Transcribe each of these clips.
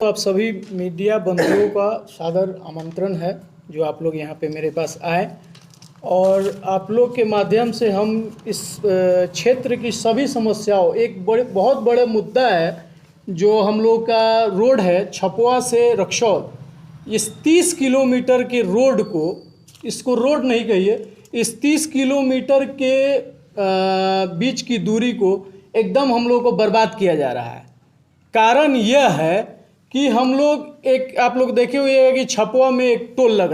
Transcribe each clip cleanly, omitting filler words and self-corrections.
तो आप सभी मीडिया बंधुओं का सादर आमंत्रण है जो आप लोग यहाँ पे मेरे पास आए और आप लोग के माध्यम से हम इस क्षेत्र की सभी समस्याओं बहुत बड़े मुद्दा है जो हम लोग का रोड है छपवा से रक्सौल। इस 30 किलोमीटर के रोड को, इसको रोड नहीं कहिए, इस 30 किलोमीटर के बीच की दूरी को एकदम हम लोग को बर्बाद किया जा रहा है। कारण यह है कि हम लोग आप लोग देखे हुए है कि छपवा में एक टोल लग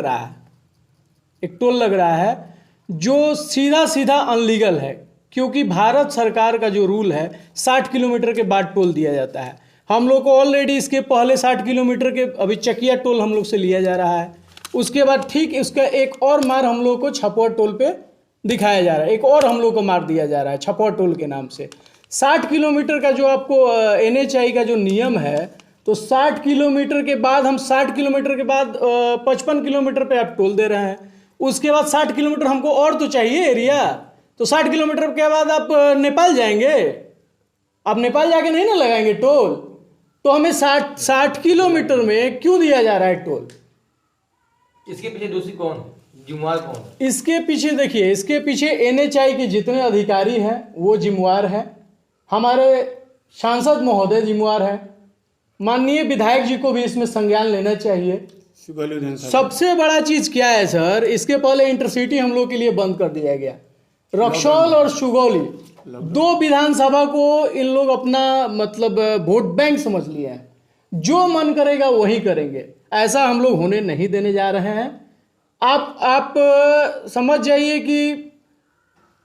रहा है जो सीधा सीधा अनलीगल है, क्योंकि भारत सरकार का जो रूल है 60 किलोमीटर के बाद टोल दिया जाता है। हम लोग को ऑलरेडी इसके पहले 60 किलोमीटर के अभी चकिया टोल हम लोग से लिया जा रहा है। उसके बाद ठीक इसका एक और मार हम लोग को छपवा टोल पे दिखाया जा रहा है, एक और हम लोग को मार दिया जा रहा है छपवा टोल के नाम से। 60 किलोमीटर का जो आपको NHAI का जो नियम है, तो 60 किलोमीटर के बाद हम 60 किलोमीटर के बाद 55 किलोमीटर पे आप टोल दे रहे हैं। उसके बाद 60 किलोमीटर हमको और तो चाहिए एरिया, तो 60 किलोमीटर के बाद आप नेपाल जाएंगे, आप नेपाल जाके नहीं ना लगाएंगे टोल। तो हमें 60 किलोमीटर में क्यों दिया जा रहा है टोल? इसके पीछे दूसरी कौन, जिम्मेवार कौन? इसके पीछे देखिए, इसके पीछे NHAI के जितने अधिकारी हैं वो जिम्मेवार हैं, हमारे सांसद महोदय जिम्मेवार हैं, माननीय विधायक जी को भी इसमें संज्ञान लेना चाहिए। सबसे बड़ा चीज क्या है सर, इसके पहले इंटरसिटी हम लोग के लिए बंद कर दिया गया। रक्सौल और सुगौली दो विधानसभा को इन लोग अपना मतलब वोट बैंक समझ लिए हैं, जो मन करेगा वही करेंगे। ऐसा हम लोग होने नहीं देने जा रहे हैं। आप समझ जाइए कि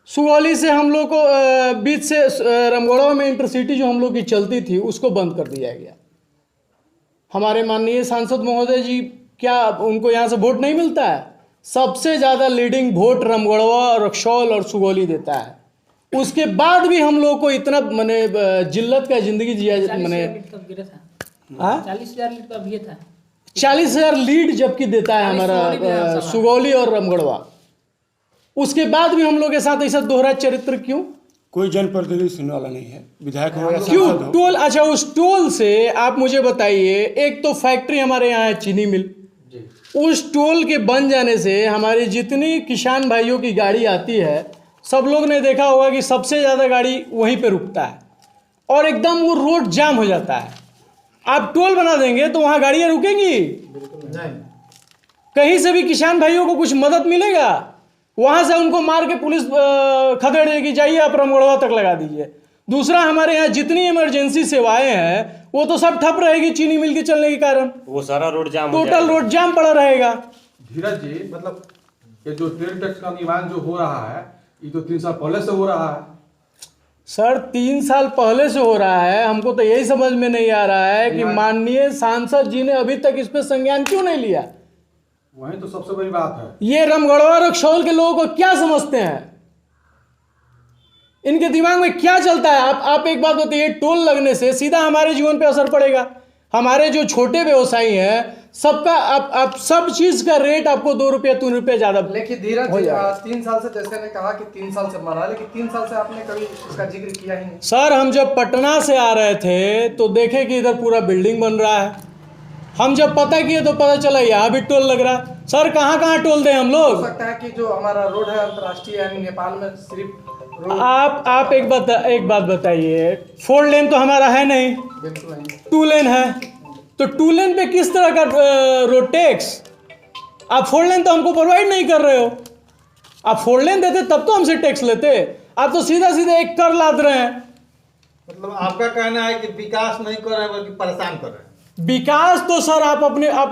सुगौली से हम लोग को बीच से रामगढ़वा में इंटरसिटी जो हम लोग की चलती थी उसको बंद कर दिया गया। हमारे माननीय सांसद महोदय जी, क्या उनको यहाँ से वोट नहीं मिलता है? सबसे ज़्यादा लीडिंग वोट रामगढ़वा, रक्सौल और सुगौली देता है। उसके बाद भी हम लोग को इतना मने जिल्लत का जिंदगी जिया, मने 40,000 लीड का भी था, 40,000 लीड जबकि देता है हमारा सुगौली और रामगढ़वा। उसके बाद भी हम लोग के साथ ऐसा दोहरा चरित्र क्यों? कोई जनप्रतिनिधि सुनने वाला नहीं है, विधायक हो या क्यों सांसद हो। टोल? अच्छा, उस टोल से आप मुझे बताइए, एक तो फैक्ट्री हमारे यहाँ है चीनी मिल, उस टोल के बन जाने से हमारी जितनी किसान भाइयों की गाड़ी आती है, सब लोग ने देखा होगा कि सबसे ज़्यादा गाड़ी वहीं पे रुकता है और एकदम वो रोड जाम हो जाता है। आप टोल बना देंगे तो वहाँ गाड़ियाँ रुकेंगी नहीं। कहीं से भी किसान भाइयों को कुछ मदद मिलेगा? वहाँ से उनको मार के पुलिस खदेड़ेगी, जाइए आप रामगढ़वा तक लगा दीजिए। दूसरा, हमारे यहाँ जितनी इमरजेंसी सेवाएं हैं वो तो सब ठप रहेगी चीनी मिल के चलने के कारण, वो सारा रोड जाम, टोटल रोड जाम पड़ा रहेगा। धीरज जी, मतलब ये जो तेल टैक्स का नियमन जो हो रहा है, ये तो 3 साल पहले से हो रहा है। सर 3 साल पहले से हो रहा है, हमको तो यही समझ में नहीं आ रहा है कि माननीय सांसद जी ने अभी तक इस पे संज्ञान क्यों नहीं लिया। वही तो सबसे बड़ी बात है। ये रामगढ़वा रक्सौल के लोगों को क्या समझते हैं, इनके दिमाग में क्या चलता है? आप एक बात बताइए, टोल लगने से सीधा हमारे जीवन पे असर पड़ेगा। हमारे जो छोटे व्यवसायी हैं सबका आप सब चीज का रेट आपको 2 रुपया 3 रुपया ज्यादा। लेकिन धीरज जी, 3 साल से, जैसे ने कहा कि 3 साल से मना, लेकिन 3 साल से आपने कभी इसका जिक्र किया ही नहीं। सर हम जब पटना से आ रहे थे तो देखे कि इधर पूरा बिल्डिंग बन रहा है। हम जब पता किए तो पता चला यहाँ भी टोल लग रहा है। सर कहाँ टोल दें हम लोग? हो सकता है कि जो हमारा रोड है अंतर्राष्ट्रीय, यानी नेपाल में सिर्फ आप एक बात बताइए, 4 लेन तो हमारा है नहीं, बिल्कुल नहीं, 2 लेन है। तो 2 लेन पे किस तरह का रोड टैक्स? आप 4 लेन तो हमको प्रोवाइड नहीं कर रहे हो। आप 4 लेन देते तब तो हमसे टैक्स लेते, आप तो सीधा एक कर लाद रहे हैं। मतलब आपका कहना है कि विकास नहीं कर रहे हैं बल्कि परेशान कर रहे हैं। विकास तो सर आप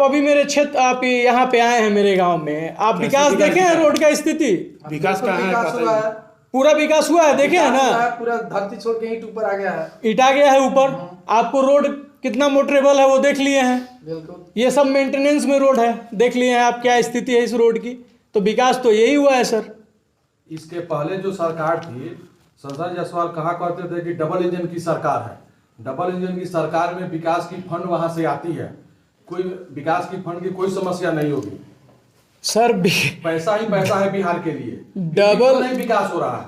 अभी मेरे क्षेत्र, आप यहाँ पे आए हैं मेरे गांव में, आप विकास देखे हैं? रोड का स्थिति, विकास कहाँ है? पूरा विकास हुआ है, देखे हैं ना? पूरा धरती छोड़ के ईंट ऊपर आ गया है, ईंट आ गया है ऊपर। आपको रोड कितना मोटरेबल है वो देख लिए हैं। बिल्कुल, ये सब मेंटेनेंस में रोड है, देख लिए हैं आप क्या स्थिति है इस रोड की। तो विकास तो यही हुआ है सर। इसके पहले जो सरकार थी, संजय जायसवाल कहा करते थे कि डबल इंजन की सरकार है। डबल इंजन की सरकार में विकास की फंड वहां से आती है, कोई विकास की फंड की कोई समस्या नहीं होगी सर। पैसा ही पैसा है बिहार के लिए, डबल नहीं विकास हो रहा है।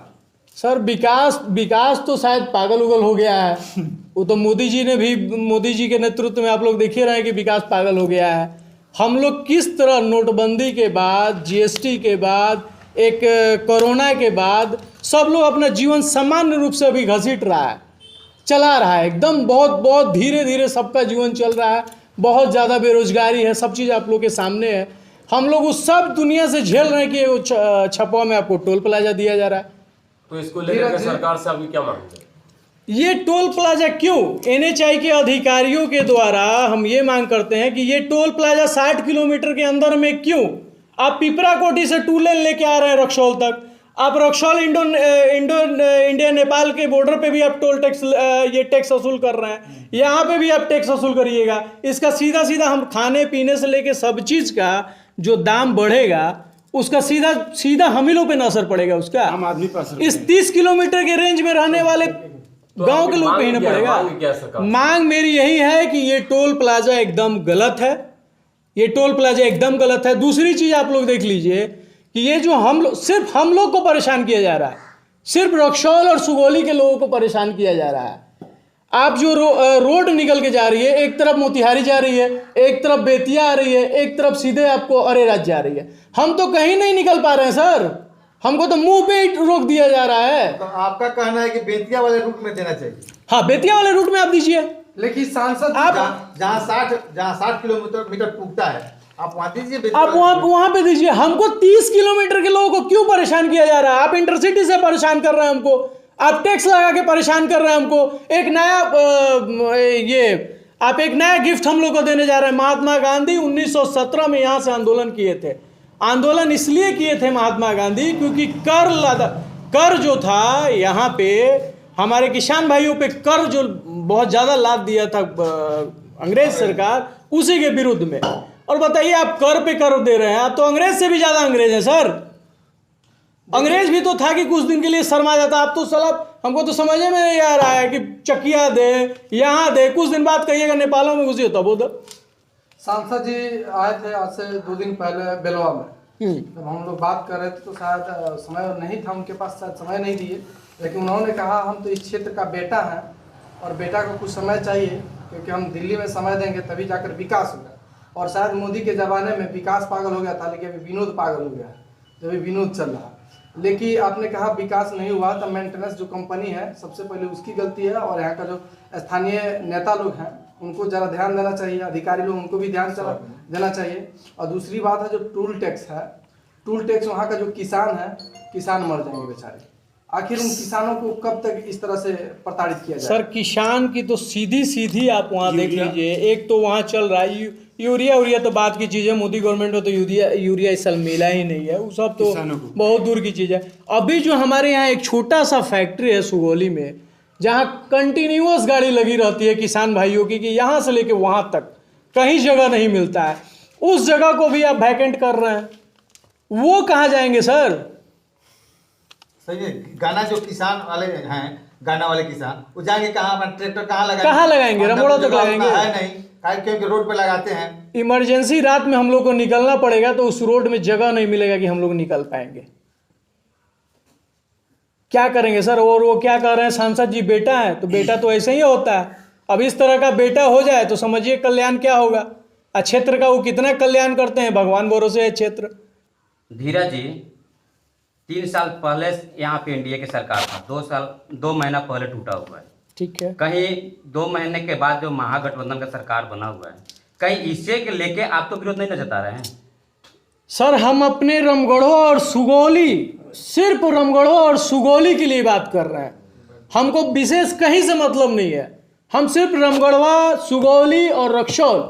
सर विकास तो शायद पागल उगल हो गया है। वो तो मोदी जी के नेतृत्व में आप लोग देख ही रहे हैं कि विकास पागल हो गया है। हम लोग किस तरह नोटबंदी के बाद, जीएसटी के बाद, एक कोरोना के बाद सब लोग अपना जीवन सामान्य रूप से अभी घसीट रहा है, चला रहा है एकदम बहुत धीरे धीरे सबका जीवन चल रहा है। बहुत ज़्यादा बेरोजगारी है, सब चीज़ आप लोग के सामने है। हम लोग उस सब दुनिया से झेल रहे हैं कि छपवा में आपको टोल प्लाजा दिया जा रहा है। तो इसको लेकर सरकार से अभी क्या मांग है? ये टोल प्लाजा क्यों? एनएचआई के अधिकारियों के द्वारा हम ये मांग करते हैं कि ये टोल प्लाजा 60 किलोमीटर के अंदर में क्यों? आप पिपरा कोठी से 2 लेन लेके आ रहे हैं रक्सौल तक, आप रक्सौल इंडिया नेपाल के बॉर्डर पे भी आप टोल टैक्स ये टैक्स वसूल कर रहे हैं, यहाँ पे भी आप टैक्स वसूल करिएगा। इसका सीधा हम खाने पीने से लेके सब चीज़ का जो दाम बढ़ेगा उसका सीधा हम ही लोग पे असर पड़ेगा उसका। आम आदमी पर असर इस 30 किलोमीटर के रेंज में रहने वाले गांव के लोग पे ही ना पड़ेगा। मांग मेरी यही है कि ये टोल प्लाजा एकदम गलत है, ये टोल प्लाजा एकदम गलत है। दूसरी चीज आप लोग देख लीजिए कि ये जो सिर्फ हम लोग को परेशान किया जा रहा है, सिर्फ रक्सौल और सुगौली के लोगों को परेशान किया जा रहा है। आप जो रोड निकल के जा रही है, एक तरफ मोतिहारी जा रही है, एक तरफ बेतिया आ रही है, एक तरफ सीधे आपको अरेराज जा रही है। हम तो कहीं नहीं निकल पा रहे हैं सर, हमको तो मुंह पे ही रोक दिया जा रहा है। तो आपका कहना है कि बेतिया वाले रूट में देना चाहिए? हाँ, बेतिया वाले रूट में आप दीजिए। लेकिन सांसद आप जहाँ 60 किलोमीटर टूटता है आप वहाँ दीजिए, आप वहां पे दीजिए। हमको 30 किलोमीटर के लोगों को क्यों परेशान किया जा रहा है? आप इंटरसिटी से परेशान कर रहे हैं हमको, आप टैक्स लगा के परेशान कर रहे हैं हमको। आप एक नया गिफ्ट हम लोग को देने जा रहे हैं। महात्मा गांधी 1917 में यहाँ से आंदोलन किए थे। आंदोलन इसलिए किए थे महात्मा गांधी क्योंकि कर जो था यहाँ पे हमारे किसान भाइयों पे कर जो बहुत ज़्यादा लाद दिया था अंग्रेज सरकार, उसी के विरुद्ध में। और बताइए आप कर पे कर दे रहे हैं, आप तो अंग्रेज से भी ज़्यादा अंग्रेज हैं सर। अंग्रेज भी तो था कि कुछ दिन के लिए शर्मा जाता, आप तो साला हमको तो समझ में नहीं आ रहा है कि चकिया दे, यहाँ दे, कुछ दिन बाद कहिएगा नेपालों में घुसी होता बोध। सांसद जी आए थे आज से 2 दिन पहले बेलवा में, जब हम लोग बात कर रहे थे तो शायद समय नहीं था उनके पास, शायद समय नहीं दिए, लेकिन उन्होंने कहा हम तो इस क्षेत्र का बेटा है और बेटा को कुछ समय चाहिए क्योंकि हम दिल्ली में समय देंगे तभी जाकर विकास होगा। और शायद मोदी के ज़माने में विकास पागल हो गया था, लेकिन अभी विनोद पागल हो गया है, जब विनोद चल रहा है। लेकिन आपने कहा विकास नहीं हुआ तो मेंटेनेंस जो कंपनी है सबसे पहले उसकी गलती है, और यहाँ का जो स्थानीय नेता लोग हैं उनको ज़रा ध्यान देना चाहिए, अधिकारी लोग उनको भी ध्यान देना चाहिए। और दूसरी बात है जो टूल टैक्स है, टूल टैक्स वहाँ का जो किसान है, किसान मर जाएंगे बेचारे। आखिर उन किसानों को कब तक इस तरह से प्रताड़ित किया जाए? सर किसान की तो सीधी आप वहाँ देख लीजिए, एक तो वहाँ चल रहा है यूरिया तो बात की चीज़ है, मोदी गवर्नमेंट में तो यूरिया इस साल मिला ही नहीं है, वो सब तो बहुत दूर की चीज़ है। अभी जो हमारे यहाँ एक छोटा सा फैक्ट्री है सुगौली में, जहाँ कंटिन्यूअस गाड़ी लगी रहती है किसान भाइयों की कि यहाँ से लेके वहाँ तक कहीं जगह नहीं मिलता है, उस जगह को भी आप वैकेंट कर रहे हैं, वो कहाँ जाएंगे सर? सही है। गाना जो किसान वाले हैं, गाना वाले किसान वो जाएंगे कहाँ? अपना ट्रैक्टर कहाँ लगाएंगे? रमोड़ा तक लगाएंगे? है नहीं, क्योंकि रोड पे लगाते हैं। इमरजेंसी रात में हम लोग को निकलना पड़ेगा तो उस रोड में जगह नहीं मिलेगा कि हम लोग निकल पाएंगे। क्या करेंगे सर? और वो क्या कह रहे हैं सांसद जी बेटा है, तो बेटा तो ऐसे ही होता है। अब इस तरह का बेटा हो जाए तो समझिए कल्याण क्या होगा। क्षेत्र का वो कितना कल्याण करते हैं, भगवान भरोसे है क्षेत्र। धीरज जी 3 साल पहले यहाँ पे एनडीए की सरकार था, 2 महीना पहले टूटा हुआ है, ठीक है। कहीं 2 महीने के बाद जो महागठबंधन का सरकार बना हुआ है, कहीं इसे के लेके आप तो विरोध नहीं जता रहे हैं? सर हम अपने रामगढ़वा और सुगौली, सिर्फ रामगढ़वा और सुगौली के लिए बात कर रहे हैं, हमको विशेष कहीं से मतलब नहीं है। हम सिर्फ रामगढ़वा, सुगौली और रक्सौल,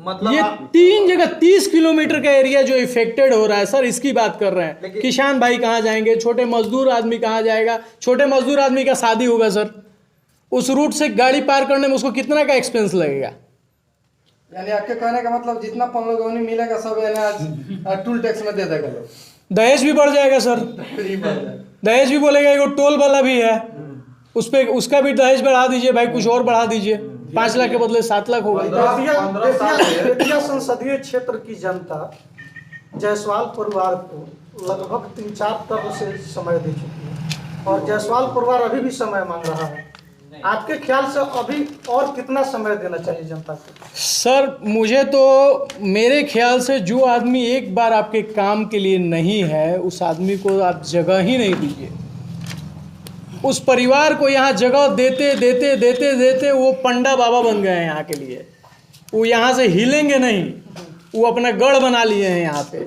मतलब ये 3 जगह 30 किलोमीटर का एरिया जो इफेक्टेड हो रहा है सर, इसकी बात कर रहे हैं। किसान भाई कहाँ जाएंगे? छोटे मजदूर आदमी कहाँ जाएगा? छोटे मजदूर आदमी का शादी होगा सर, उस रूट से गाड़ी पार करने में उसको कितना का एक्सपेंस लगेगा? यानी आपके कहने का मतलब जितना पनलोगौनी मिलेगा सब यानी टूल टैक्स में दे देगा लोग। दहेज भी बढ़ जाएगा सर, दहेज भी बोलेगा। एगो टोल वाला भी है, उस पे उसका भी दहेज बढ़ा दीजिए भाई, कुछ और बढ़ा दीजिए, 5 लाख के बदले 7 लाख होगा। बेतिया संसदीय क्षेत्र की जनता जायसवाल परिवार को लगभग 3-4 तरह से समय दे चुकी है। और जायसवाल परिवार अभी भी समय मांग रहा है। आपके ख्याल से अभी और कितना समय देना चाहिए जनता को? सर मुझे तो मेरे ख्याल से जो आदमी एक बार आपके काम के लिए नहीं है उस आदमी को आप जगह ही नहीं दीजिए। उस परिवार को यहाँ जगह देते देते देते देते वो पंडा बाबा बन गए हैं यहाँ के लिए। वो यहाँ से हिलेंगे नहीं, वो अपना गढ़ बना लिए हैं यहाँ पे।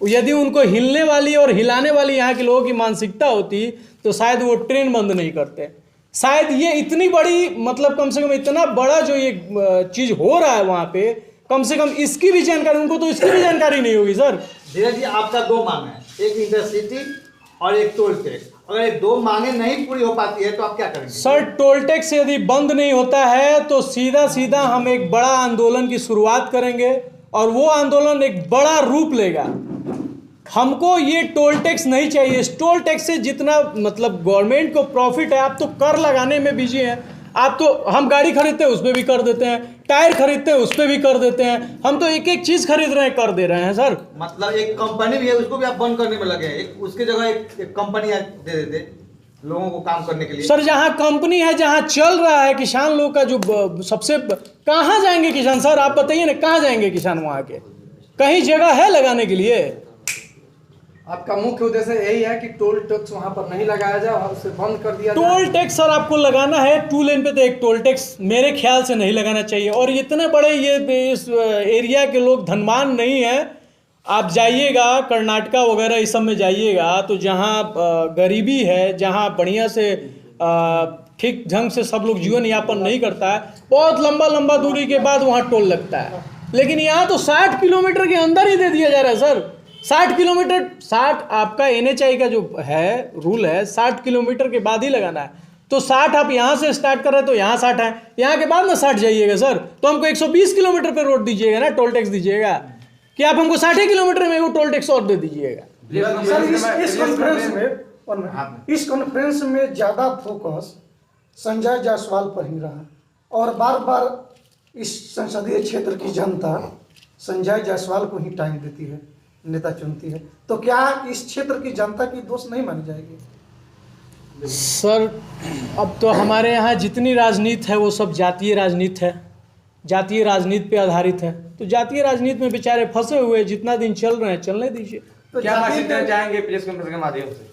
यदि उनको हिलने वाली और हिलाने वाली यहाँ के लोगों की मानसिकता होती तो शायद वो ट्रेन बंद नहीं करते। शायद ये इतनी बड़ी मतलब कम से कम इतना बड़ा जो ये चीज़ हो रहा है वहाँ पे, कम से कम इसकी भी जानकारी, उनको तो इसकी भी जानकारी नहीं होगी सर। धीरज जी, आपका दो मांग है, एक इंटरसिटी और एक टोल टैक्स। अगर ये दो मांगे नहीं पूरी हो पाती है तो आप क्या करेंगे? सर टोल टैक्स यदि बंद नहीं होता है तो सीधा सीधा हम एक बड़ा आंदोलन की शुरुआत करेंगे और वो आंदोलन एक बड़ा रूप लेगा। हमको ये टोल टैक्स नहीं चाहिए। इस टोल टैक्स से जितना मतलब गवर्नमेंट को प्रॉफिट है, आप तो कर लगाने में बिजी हैं। आप तो, हम गाड़ी खरीदते हैं उस पर भी कर देते हैं, टायर खरीदते हैं उस पर भी कर देते हैं, हम तो एक एक चीज़ खरीद रहे हैं कर दे रहे हैं सर। मतलब एक कंपनी भी है उसको भी आप बंद करने में लगे हैं, उसके जगह एक कंपनी दे देते लोगों को काम करने के लिए। सर जहाँ कंपनी है, जहाँ चल रहा है किसान लोग का जो सबसे, कहाँ जाएंगे किसान सर? आप बताइए ना, कहाँ जाएंगे किसान वहाँ के? कहीं जगह है लगाने के लिए? आपका मुख्य उद्देश्य यही है कि टोल टैक्स वहाँ पर नहीं लगाया जाए और उसे बंद कर दिया जाए। टोल टैक्स सर आपको लगाना है 2 लेन पे तो एक टोल टैक्स मेरे ख्याल से नहीं लगाना चाहिए। और इतने बड़े ये इस एरिया के लोग धनवान नहीं है। आप जाइएगा कर्नाटका वगैरह इस सब में जाइएगा तो जहाँ गरीबी है, जहाँ बढ़िया से ठीक ढंग से सब लोग जीवन यापन नहीं करता है, बहुत लंबा लंबा दूरी के बाद वहाँ टोल लगता है। लेकिन यहाँ तो 60 किलोमीटर के अंदर ही दे दिया जा रहा है सर। 60 किलोमीटर, 60 आपका NHI का जो है रूल है 60 किलोमीटर के बाद ही लगाना है। तो 60 आप यहाँ से स्टार्ट कर रहे हैं तो यहाँ 60 है, यहाँ के बाद ना 60 जाइएगा सर, तो हमको 120 किलोमीटर पे रोड दीजिएगा ना, टोल टैक्स दीजिएगा कि आप हमको 60 किलोमीटर में वो टोल टैक्स और दे दीजिएगा। सर इस कॉन्फ्रेंस में ज्यादा फोकस संजय जायसवाल पर ही रहा और बार बार इस संसदीय क्षेत्र की जनता संजय जायसवाल को ही टाइम देती है, नेता चुनती है। तो क्या इस क्षेत्र की जनता की दोष नहीं मानी जाएगी? सर अब तो हमारे यहाँ जितनी राजनीति है वो सब जातीय राजनीति है, जातीय राजनीति पे आधारित है। तो जातीय राजनीति में बेचारे फंसे हुए, जितना दिन चल रहे हैं चलने दीजिए। तो क्या मैसेज देना चाहेंगे प्रेस कॉन्फ्रेंस के माध्यम से?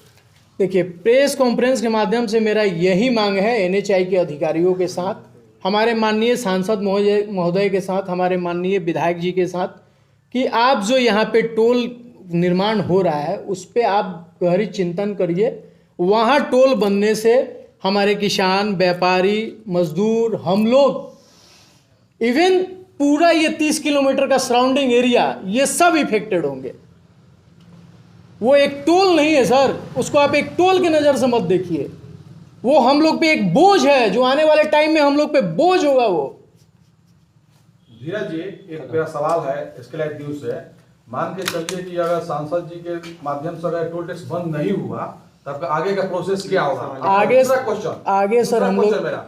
देखिए, प्रेस कॉन्फ्रेंस के माध्यम से मेरा यही मांग है NHI के अधिकारियों के साथ, हमारे माननीय सांसद महोदय के साथ, हमारे माननीय विधायक जी के साथ, कि आप जो यहाँ पे टोल निर्माण हो रहा है उस पे आप गहरी चिंतन करिए। वहाँ टोल बनने से हमारे किसान, व्यापारी, मजदूर, हम लोग, इवन पूरा ये 30 किलोमीटर का सराउंडिंग एरिया, ये सब इफेक्टेड होंगे। वो एक टोल नहीं है सर, उसको आप एक टोल की नज़र से मत देखिए। वो हम लोग पे एक बोझ है, जो आने वाले टाइम में हम लोग पे बोझ होगा। वो धीरज जी, एक मेरा सवाल है इसके लिए न्यूज से, मान के चलिए कि अगर सांसद जी के माध्यम से अगर टोल टैक्स बंद नहीं हुआ तब आगे का प्रोसेस क्या होगा? आगे क्वेश्चन, आगे सर हम लोग, मेरा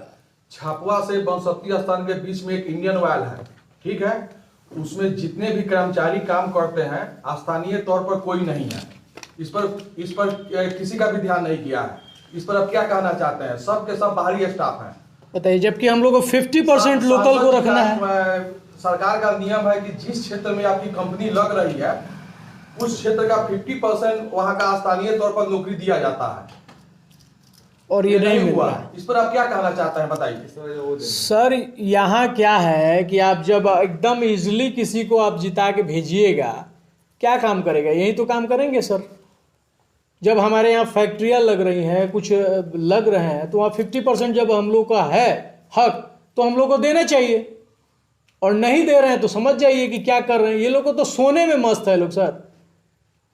छापुआ से बनसती स्थान के बीच में एक इंडियन ऑयल है, ठीक है, उसमें जितने भी कर्मचारी काम करते हैं स्थानीय तौर पर कोई नहीं है। इस पर किसी का भी ध्यान नहीं किया है। इस पर आप क्या कहना चाहते हैं? सब के सब बाहरी स्टाफ हैं, बताइए, जबकि हम लोग को 50% लोकल को रखना है। सरकार का नियम है कि जिस क्षेत्र में आपकी कंपनी लग रही है उस क्षेत्र का 50% वहां का स्थानीय तौर पर नौकरी दिया जाता है, और ये नहीं हुआ। इस पर आप क्या कहना चाहते हैं, बताइए सर। यहाँ क्या है कि आप जब एकदम इजीली किसी को आप जिता के भेजिएगा, क्या काम करेगा? यही तो काम करेंगे सर। जब हमारे यहाँ फैक्ट्रियाँ लग रही हैं, कुछ लग रहे हैं, तो वहाँ 50% जब हम लोग का है हक तो हम लोग को देना चाहिए, और नहीं दे रहे हैं तो समझ जाइए कि क्या कर रहे हैं। ये लोग तो सोने में मस्त है लोग सर,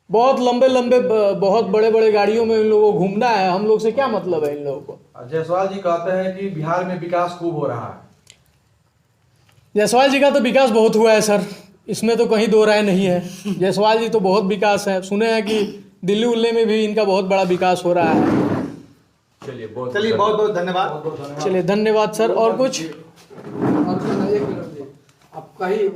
बहुत लंबे लंबे, बहुत बड़े बड़े गाड़ियों में इन लोगों को घूमना है। हम लोग से क्या मतलब है इन लोगों को? जायसवाल जी कहते हैं कि बिहार में विकास खूब हो रहा है। जायसवाल जी का तो विकास बहुत हुआ है सर, इसमें तो कहीं दो राय नहीं है। जायसवाल जी तो बहुत विकास है, सुने हैं कि दिल्ली उल्ले में भी इनका बहुत बड़ा विकास हो रहा है। चलिए बहुत बहुत धन्यवाद। चलिए धन्यवाद सर। और कुछ? और एक मिनट, आप कहीं